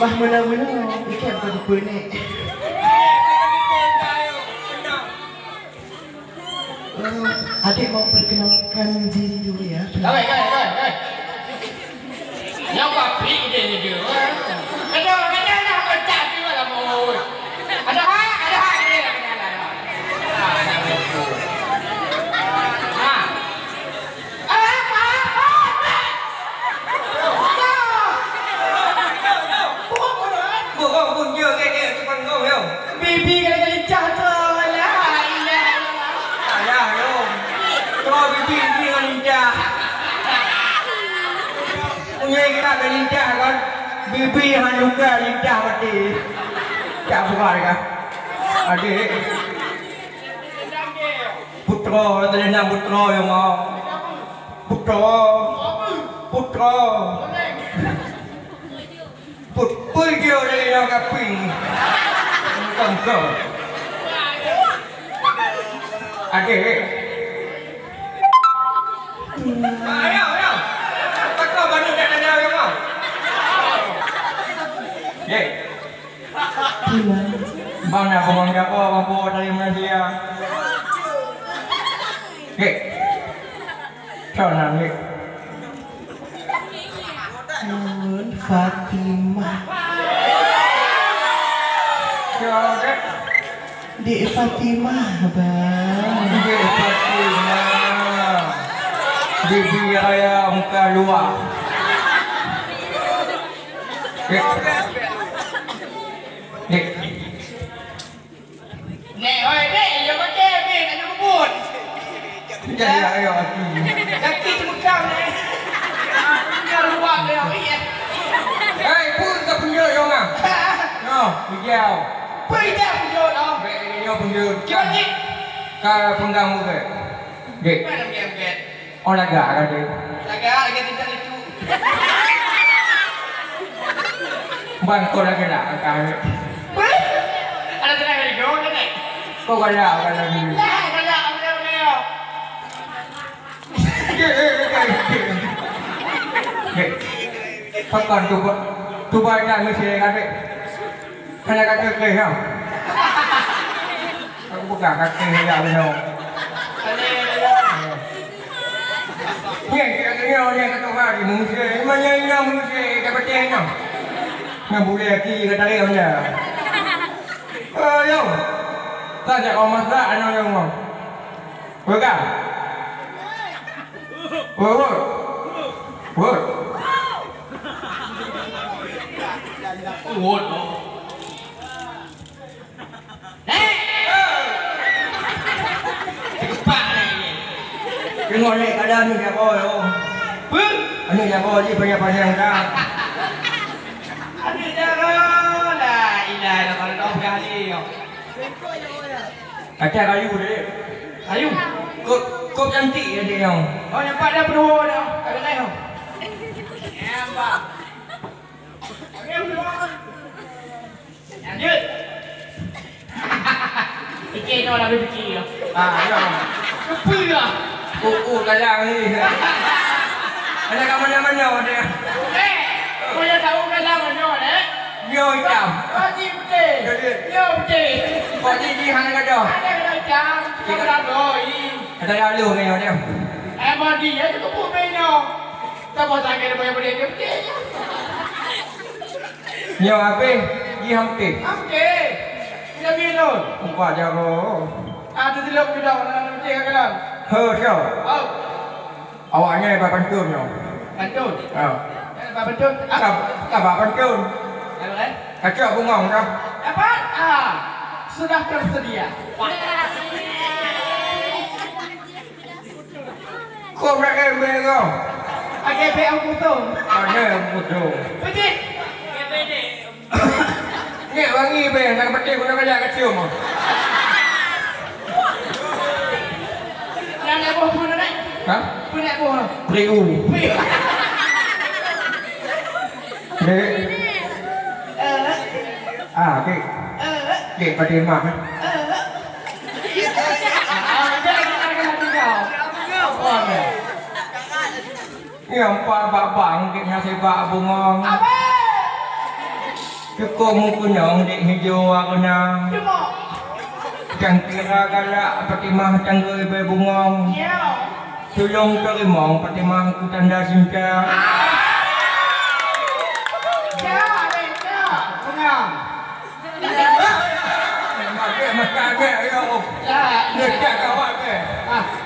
Bah mula-mula ikan apa di penek. Adik mau perkenalkan diri dulu ya. Kawai. Yang papi dia. Ada nak kocak tu lah mau. Ada dia. Bibi kali-kali jatuh lah. Ayah yo. Kau bibi ni kan ninja. Punya kita kan ninja kan. Bibi han juga ninja mati. Tak bukan kan. Adik. Putra, tadi nama putra yang mau. Putra. Put dia dari yang kaping. Tengkau. Adik. Ayo. Pakau bani kat dalam yang mau. Ye. Mana komang apa mampu dari Malaysia. Ye. Sana ni. Nun Fatimah. Siapa? Dek Fatimah, bang. Dek Fatimah. Bibi ayah muka luar. Dek. Nek, yang pakai ni nak jemput. Jadi ayah aku. Laki cemekam ni. Dia luar dia ni. Pun tak punya yang ah. No, hijau. Pergi dah pujud dah. Dia punya. Cepat ni. Kau penggang muka. Dek. Mana dia? Oh laga kan dek. Lagi tidak itu. Bang kau lagi nak kau. Ada tidak hari kau ni? Kau kalau lagi. Kalau Dek. Pakai tu banyak mesti kan dek. Kena kaki ke kan? Aku buka kaki ya benar. Ni kata hari mesti mana yang mesti dapat tengok. Yang boleh lagi kata dia punya. Yo. Tak ada orang masak anak yang mau. Bukan. Woi. Woi. Tengok ni kadang ni dia kau yo. Ini yang kau ni banyak-banyak dah. Ada jangan lah. Ilah kalau kau berani. Kacau kayu dia. Ayu. Kau cantik ya dia yang. Oh nampak dah berdua dah. Ada lain tau. Nampak. Lanjut. Fikir kau dah berfikir. Ya. Kepi lah. Kadang ni. Ada kat mana-mana dia. Kau yang tahu kalau mana eh? Dia hitam. Kaki putih. Dia putih. Kau ni hang ada. Ada jam. Kau dah doi. Ada lalu ni dia. Emang dia tu pun maino. Tak boleh tak kira boleh dia putih. Nhiều apa? Di hampir. Okey. Dia minum. Apa jago? Ada di lok di dalam dalam putih kan? Siapa? Oh. Awaknya apa pantun yo? Pantun. Apa pantun? Apa pantun? Apa kan? Kacau bungong dah. Apa? Sudah tersedia. Kau nak embel kau? Okey, pe aku tu. Ada betul. Putih. Ni wangi be, nak petik guna kerja kecil mah. Yang nak buah pun ada. Hah? Pun nak buah. Priu. Okey. Dek pada mak. Yang pak bang, kita sebab bungong. Apa? Cukup mo punyong di hijau ako na. Jangan kira galak pati mah tangga ibu bungong. Tulong terimong pati mah ku tanda cinta. Maka agak ya. Dekat kawan ke.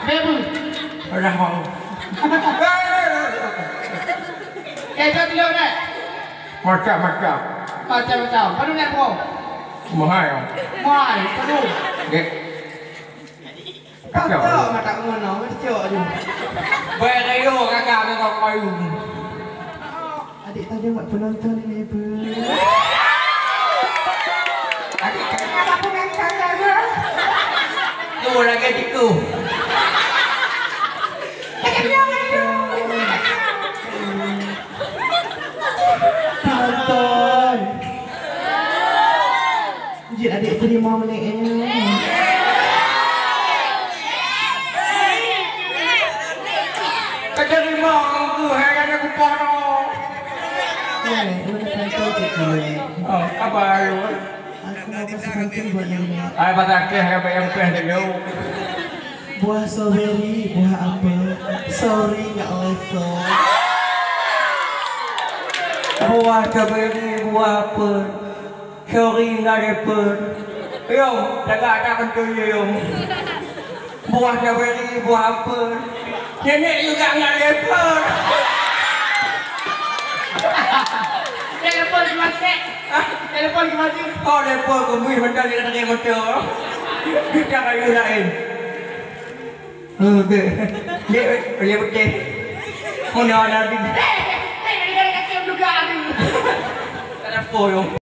Bebu. Orang mau. Kayak tadi lo nak. Macam-macam. Macam-macam. Padu nak kau. Mahal. Mai, padu. Dek. Kau tahu mata ngono, mesti aja. Baik ayo kakak kau kayu. Adik tadi buat penonton ini, Bu. Adik Apa pun yang kata dia. tu lagi tiku. Penonton. Jid adik terima menengnya. Keterima aku hari aku pono. Udah penonton cikgu. Oh, apa lu? Aku mau kasih penonton buat ini. Ay patake apa yang pengen dulu. Buah strawberry, buah apa? Sorry, nggak level. Buah strawberry, buah apa? Sorry nggak dapet. Yo, jaga ada kentul yo. Buah strawberry, buah apa? Nenek juga nggak dapet. Telepon gimana? Telepon gimana? Oh dapet kami mental di kaki motor. Kita kayu lain. Oke, dia betul. Mau nak nanti. Ini kaki juga ada. Tak ada apa yo.